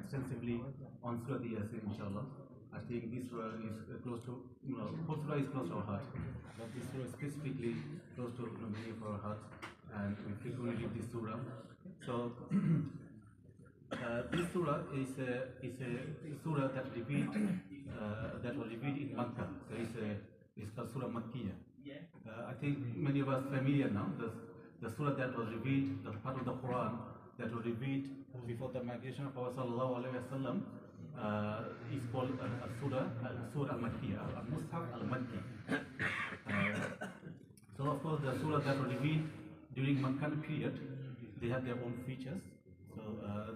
extensively on Surah Yasin, inshallah. I think this surah is close to, whole surah is close to our heart, but this surah is specifically close to many of our hearts, and we frequently read this surah. So this surah is a surah that that was revealed in Makkah. So it's called Surah Makkiyah. I think many of us familiar now. The surah that was revealed, the part of the Quran that was revealed before the migration of Prophet Sallallahu Alaihi Wasallam is called Surah Al-Makkiyah, Al-Mushaf Al-Makki. So of course the surah that was revealed during Meccan period, they have their own features. So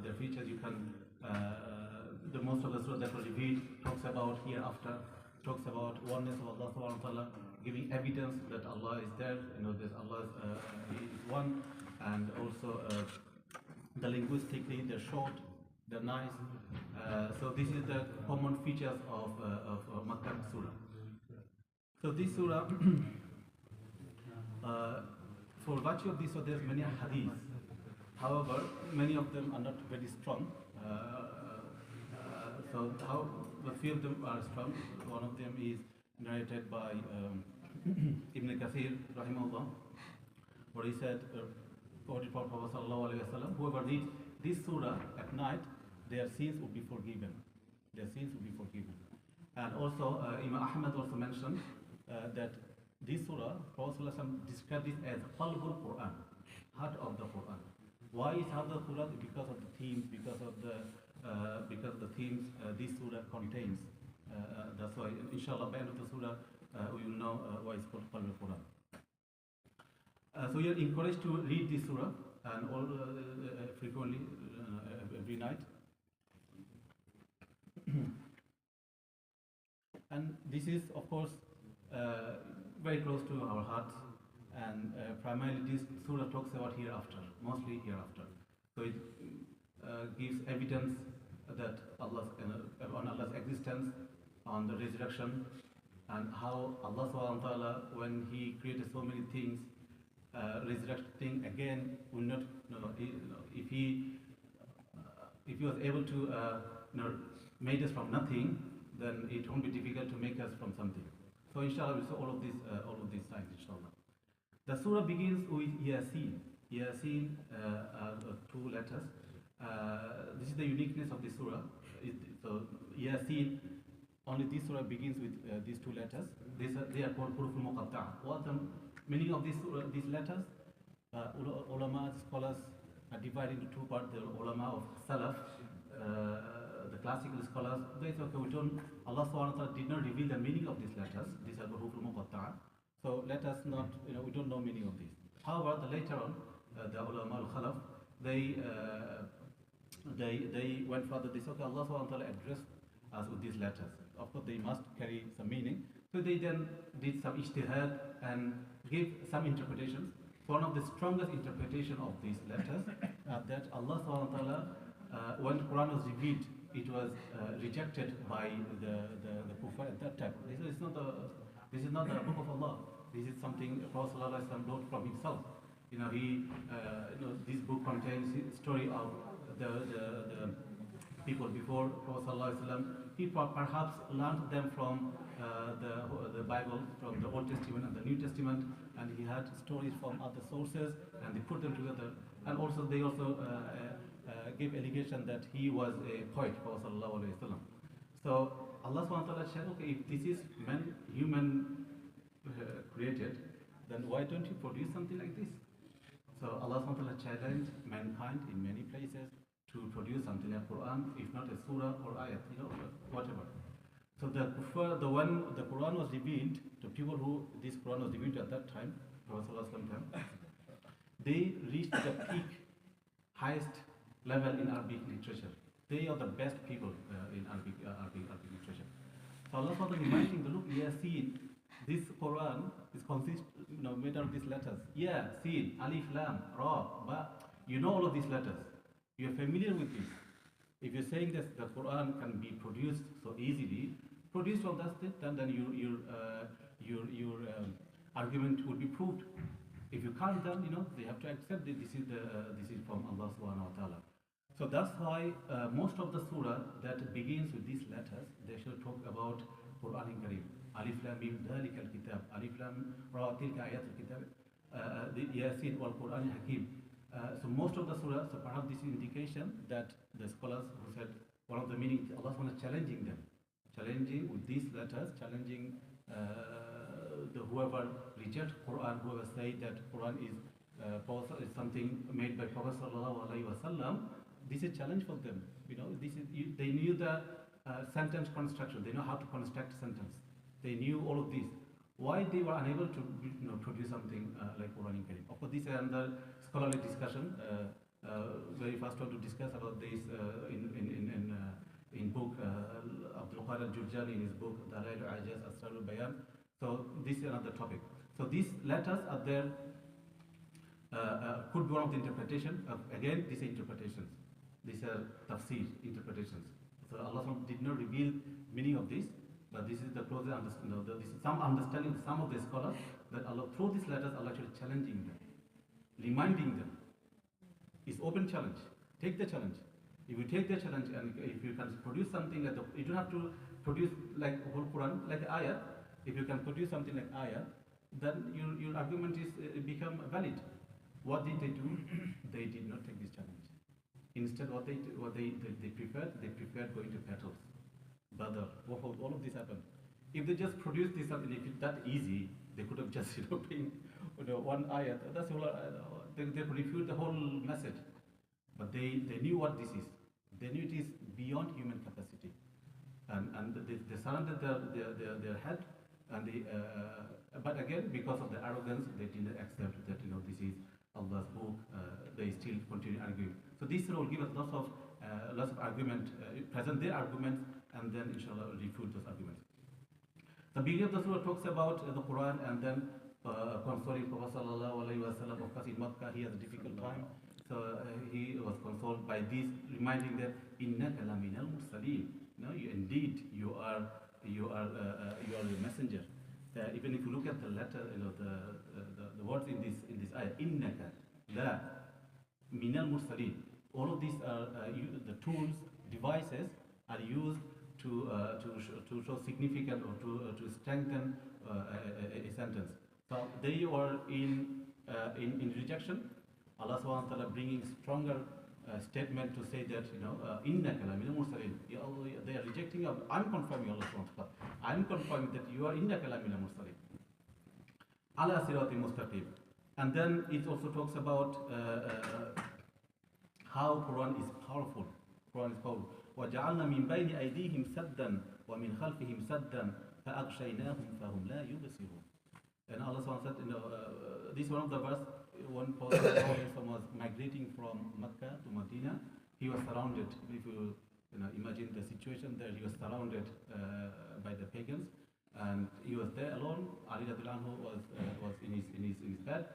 their features you can, the most of the surah that was revealed talks about hereafter, talks about oneness of Allah Subhanahu wa Taala, giving evidence that Allah is there, that Allah is one, and also the linguistically they're short, they're nice. So this is the common features of Makkah surah. So this surah, for virtue of this, so there's many hadiths. However, many of them are not very strong. A few of them are strong. One of them is narrated by Ibn Kathir, rahimahullah, where he said, quoted from Prophet Sallallahu Alaihi Wasallam, whoever reads this surah at night, their sins will be forgiven. Their sins will be forgiven. And also, Imam Ahmad also mentioned that this surah, Prophet Sallallahu Alaihi Wasallam described it as Qalbul Quran, heart of the Quran. Why is heart of the Quran? Because of the themes, because of the themes this surah contains. That's why, inshallah, by the end of the surah, we will know why it's called Qalbul Quran. So you are encouraged to read this surah and all frequently every night. And this is, of course, very close to our hearts, and primarily this surah talks about hereafter, mostly hereafter. So it gives evidence that on Allah's existence, on the resurrection, and how Allah Subhanahu wa Taala, when He created so many things, resurrecting again will not, if He was able to made us from nothing, then it won't be difficult to make us from something. So inshallah we saw all of these signs, inshallah. The surah begins with yaseen. Yaseen are two letters. This is the uniqueness of this surah. So yaseen, only this surah begins with these two letters. They are called huruf al-muqatta'a. What the meaning of these letters? Ulama, scholars are divided into two parts. The ulama of Salaf, the classical scholars, they say, okay, Allah Subhanahu wa Ta'ala did not reveal the meaning of these letters. These are the huruf al-muqatta'a. So let us not, we don't know meaning of these. However, later on, the ulama al-khalaf, they went further. They said, okay, Allah Subhanahu wa Ta'ala addressed us with these letters. Of course, they must carry some meaning. So they then did some ijtihad and gave some interpretations. So one of the strongest interpretation of these letters that Allah Subhanahu wa Ta'ala, when the Quran was revealed, it was rejected by the kuffar at that time. This is not the book of Allah. This is something Prophet ﷺ wrote from himself. This book contains story of the people before Prophet ﷺ. He perhaps learned them from the Bible, from the Old Testament and the New Testament, and he had stories from other sources, and they put them together. And also they gave allegation that he was a poet, Prophet ﷺ. So Allah subhanahu wa ta'ala said, okay, if this is human created, then why don't you produce something like this? So Allah subhanahu wa ta'ala challenged mankind in many places to produce something like Quran, if not a surah or ayat, whatever. So the Quran was revealed to people who this Quran was revealed at that time, Prophet ﷺ time. They reached the peak, highest level in Arabic literature. They are the best people in Arabic literature. So Allah SWT reminding the look, Yasin, this Quran is made out of these letters. Ya, Sin, Alif, Lam, Ra, Ba. You know all of these letters. You are familiar with this. If you're saying that the Quran can be produced so easily, produced from that state, then your argument would be proved. If you can't, then they have to accept that this is from Allah Subhanahu wa Taala. So that's why most of the surah that begins with these letters, they should talk about Quran Kareem. Alif Lam Mim Dhalikal Kitab, Alif Lam Ra Tilka Ayatul Kitab, the Yasin wal Quran Hakim. So most of the surah, so perhaps this is indication that the scholars who said one of the meanings, Allah was challenging them, challenging with these letters, challenging the whoever reject Quran, whoever say that Quran is something made by Prophet Sallallahu Alaihi Wasallam. This is a challenge for them. They knew the sentence construction. They know how to construct sentence. They knew all of this. Why they were unable to produce something like Quran Karim? Of course, this is another scholarly discussion. Very first one to discuss about this in book Abdul Qadir Jurjani in his book Dalail Ajaz Asrarul Bayan. So this is another topic. So these letters are there. Could be one of the interpretation. Again, these are interpretations. These are tafsir interpretations. So Allah did not reveal meaning of this, but this is the closer understanding. This is some understanding of some of the scholars that Allah through these letters Allah actually challenging them, reminding them. It's open challenge. Take the challenge. If you take the challenge and if you can produce something like you don't have to produce like whole Quran like ayah. If you can produce something like ayah, then your argument is become valid. What did they do? They did not take this challenge. Instead, what they preferred going to battles. Badr, all of this happened. If they just produced this something, if it's that easy, they could have just been one ayat. That's all. They could refute the whole message. But they knew what this is. They knew it is beyond human capacity, and they surrendered their head. And but again, because of the arrogance, they didn't accept that this is Allah's book. They still continue arguing. So this will give us lots of argument, present their arguments, and then inshallah refute those arguments. The beginning of the surah talks about the Quran, and then consoling Prophet Sallallahu Alaihi Wasallam. Of course, in Makkah he has a difficult time, so he was consoled by this, reminding them, "Innaka laminal mursalin." Indeed you are the messenger. Even if you look at the letter, the words in this ayah, innaka la minal mursalin. All of these are the tools, devices are used to show significant or to strengthen a sentence. So they were in rejection. Allah Subhanahu wa Taala bringing stronger statement to say that innaka la minal mursalin. They are rejecting. I'm confirming Allah Subhanahu wa Taala. I'm confirming that you are innaka la minal mursalin. Ala siratim mustaqim. And then it also talks about how Quran is powerful. Quran is powerful. وَجَعَلْنَا مِنْ بَيْنِ أَيْدِيهِمْ سَدًّا وَمِنْ خَلْفِهِمْ سَدًّا فَأَغْشَيْنَاهُمْ فَهُمْ لَا يُبْصِرُونَ. And Allah said, this is one of the verse. One person was migrating from Mecca to Medina. He was surrounded. If you imagine the situation there, he was surrounded by the pagans, and he was there alone. Ali radhiyallahu anhu was in his bed,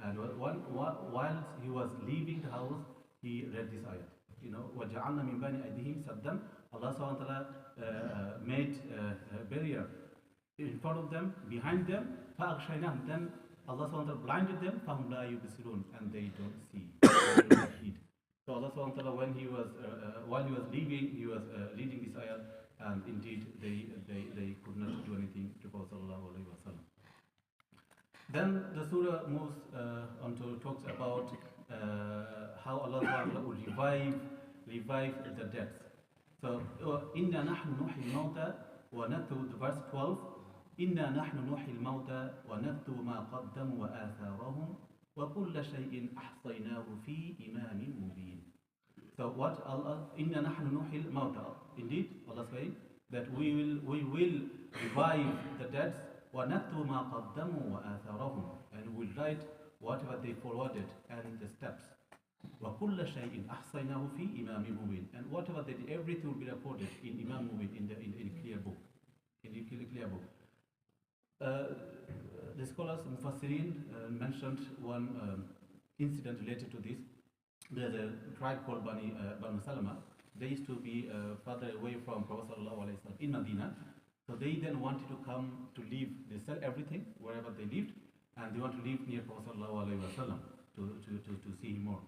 and while he was leaving the house, he read this ayat. وَجَعَلْنَا مِنْ بَيْنِ أَيْدِيهِمْ سَدًّا. Allah subhanahu wa ta'ala made a barrier in front of them, behind them. فَأَغْشَيْنَاهُمْ. Then Allah subhanahu wa ta'ala blinded them. فَهُمْ لَا يُبْصِرُونَ. And they don't see. They don't heed. So Allah subhanahu wa ta'ala, when he was while he was leaving, he was reading this ayat, and indeed they could not do anything to Prophet sallallahu alaihi wasallam. Then the surah moves on to talks about how Allah subhanahu wa ta'ala will revive the dead. So inna nahnu nuhyi al-mauta wa naktubu, verse 12. Inna nahnu nuhyi al-mauta wa naktubu ma qaddamu wa atharahum wa kulla shay'in ahsaynahu fi imamin mubin. So what Allah, inna nahnu nuhyi al-mauta. Indeed, Allah says that we will revive the dead. wa naktubu ma qaddamu wa atharahum, and we will write whatever they forwarded and the steps. وَكُلَّ شَيْءٍ أَحْصَيْنَاهُ فِي إِمَامٍ مُبِينٍ. And whatever they did, everything will be recorded in Imam Mubin, in a clear book. In a clear book. The scholars, Mufassirin, mentioned one incident related to this. There's a tribe called Banu Salama. They used to be further away from Prophet Sallallahu Alaihi Wasallam in Medina. So they then wanted to come to live. They sell everything wherever they lived, and they want to live near Prophet Sallallahu Alaihi Wasallam to see him more.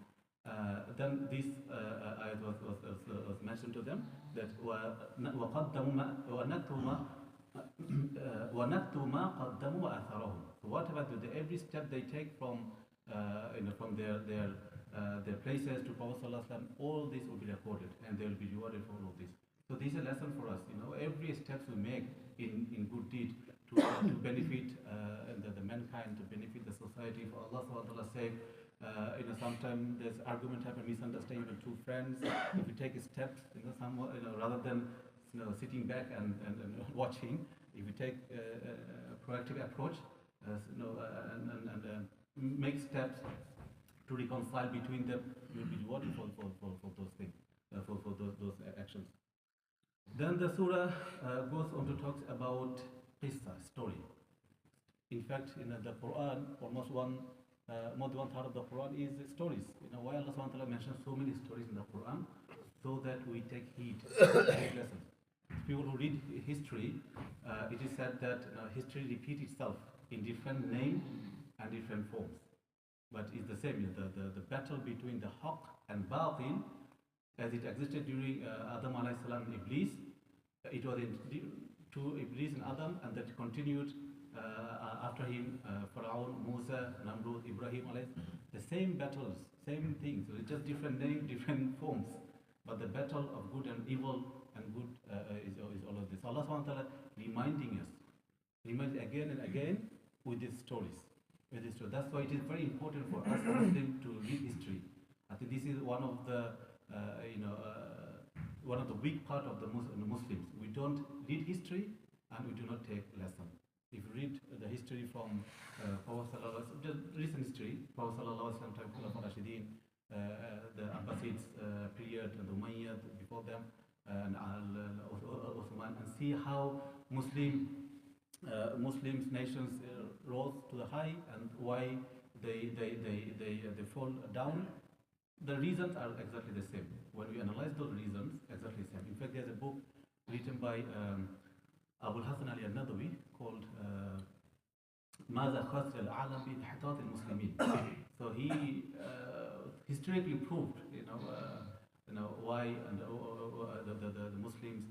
Then this ayat was mentioned to them that وَقَدَّمُوا وَنَكْتُوا مَا قَدَّمُوا وَأَثَرَهُم. So whatever every step they take from from their places to Prophet Sallallahu Alaihi Wasallam, all this will be recorded and they will be rewarded for all of this. So this is a lesson for us. Every steps we make in good deed to benefit the mankind, to benefit the society, for Allah Subhanahu wa Taala's sake. Sometimes there's argument happen, misunderstanding with two friends. If you take steps, somewhat, rather than sitting back and watching, if you take a proactive approach, and make steps to reconcile between them, you'll be rewarded for those things, for those actions. Then the surah goes on to talk about qissa, story. In fact, in the Quran, almost more than one third of the Quran is stories. Why Allah Subhanahu wa Taala mentions so many stories in the Quran? So that we take heed, take lessons. People who read history, it is said that history repeats itself in different names and different forms. But it's the same. The battle between the haqq and batil, as it existed during Adam alayhi salam and Iblis, it was to Iblis and Adam, and that continued after him, Pharaoh, Musa, Namrud, Ibrahim alayhi. The same battles, same things. So it's just different names, different forms. But the battle of good and evil and good is all of this. Allah Subhanahu wa Taala reminding us again and again with these stories. That's why it is very important for us Muslims to read history. I think this is one of the weak part of the Muslims. We don't read history and we do not take lesson. If you read the history from Prophet Sallallahu Alaihi Wasallam, just recent history, Prophet Sallallahu Alaihi Wasallam, time Khulafa Rashidin, the Abbasids period, and the Umayyad before them, and Uthman, and see how Muslims nations rose to the high and why they fall down. The reasons are exactly the same. When we analyze those reasons, exactly the same. In fact, there's a book written by Abu Hassan Ali al-Nadawi called ماذا خسر العالم بانحطاط المسلمين. So he historically proved, why the Muslims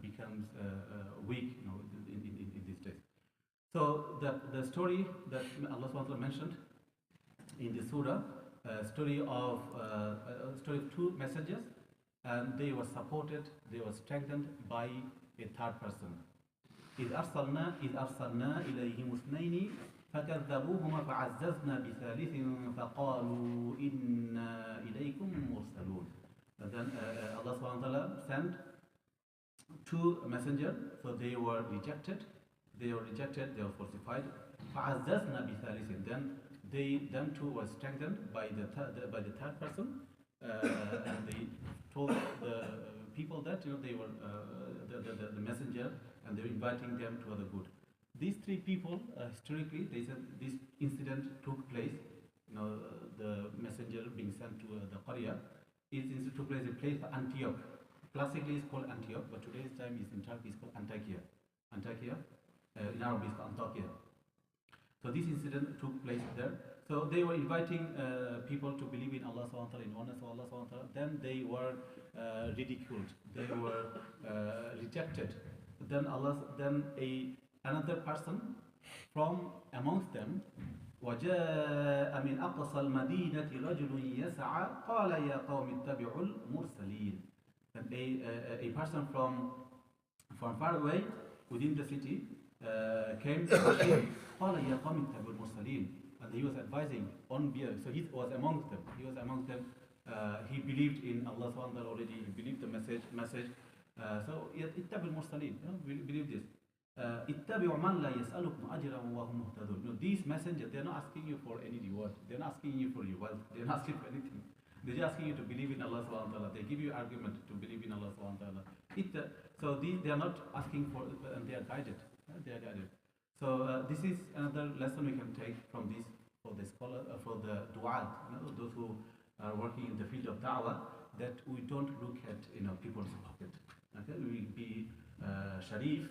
becomes weak, in these days. So the story that Allah Subhanahu wa Taala mentioned in the surah, story of two messengers, and they were supported, they were strengthened by a third person. إذ أرسلنا إليهم اثنين فكذبوهما فعززنا بثالث فقالوا إنا إليكم مرسلون. And then Allah Subhanahu wa Taala sent two messengers, so they were rejected, they were falsified. فعززنا بثالث. Then them two were strengthened by the third person, and they told the people that they were the messenger, and they were inviting them to the good. These three people, historically, they said this incident took place. The messenger being sent to the Qaria, took place in a place Antioch. Classically, it's called Antioch, but today's time is in Turkey. It's called Antakya. In Arabic, it's Antakya. So this incident took place there. So they were inviting people to believe in Allah Subhanahu wa Taala, in oneness of Allah Subhanahu wa Taala. Then they were ridiculed. They were rejected. Then another person from amongst them, وجاء من أقصى المدينة رجل يسعى قال يا قوم اتبعوا المرسلين. And a person from far away within the city came to Bashir. قال يا قوم اتبعوا المرسلين. And he was advising on behalf. So he was amongst them. He believed in Allah Subhanahu wa Taala already. He believed the message. So اتبعوا المرسلين. We believe this. اتبعوا من لا يسألكم أجرا وهم مهتدون. These messengers, they are not asking you for any reward. They are not asking you for your wealth. They are not asking for anything. They are just asking you to believe in Allah Subhanahu wa Taala. They give you argument to believe in Allah Subhanahu wa Taala. So they are not asking for, and they are guided. So this is another lesson we can take from this for the scholar, for the du'at, those who are working in the field of da'wah, that we don't look at people's pocket. Okay, we be sharif,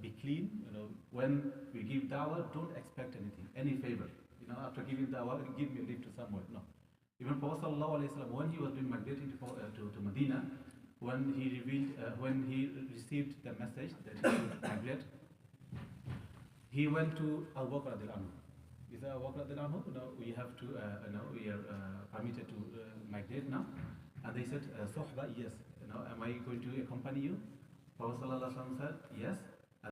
be clean. When we give da'wah, don't expect anything, any favor. After giving da'wah, give me a lift to somewhere. No. Even Prophet ﷺ, when he was being migrating to Medina, when he received the message that he should migrate, he went to Abu Bakr radiallahu anhu. He said, Abu Bakr radiallahu anhu, we have to, we are permitted to migrate now. And they said, Sohba, yes. Am I going to accompany you? Prophet ﷺ said, yes.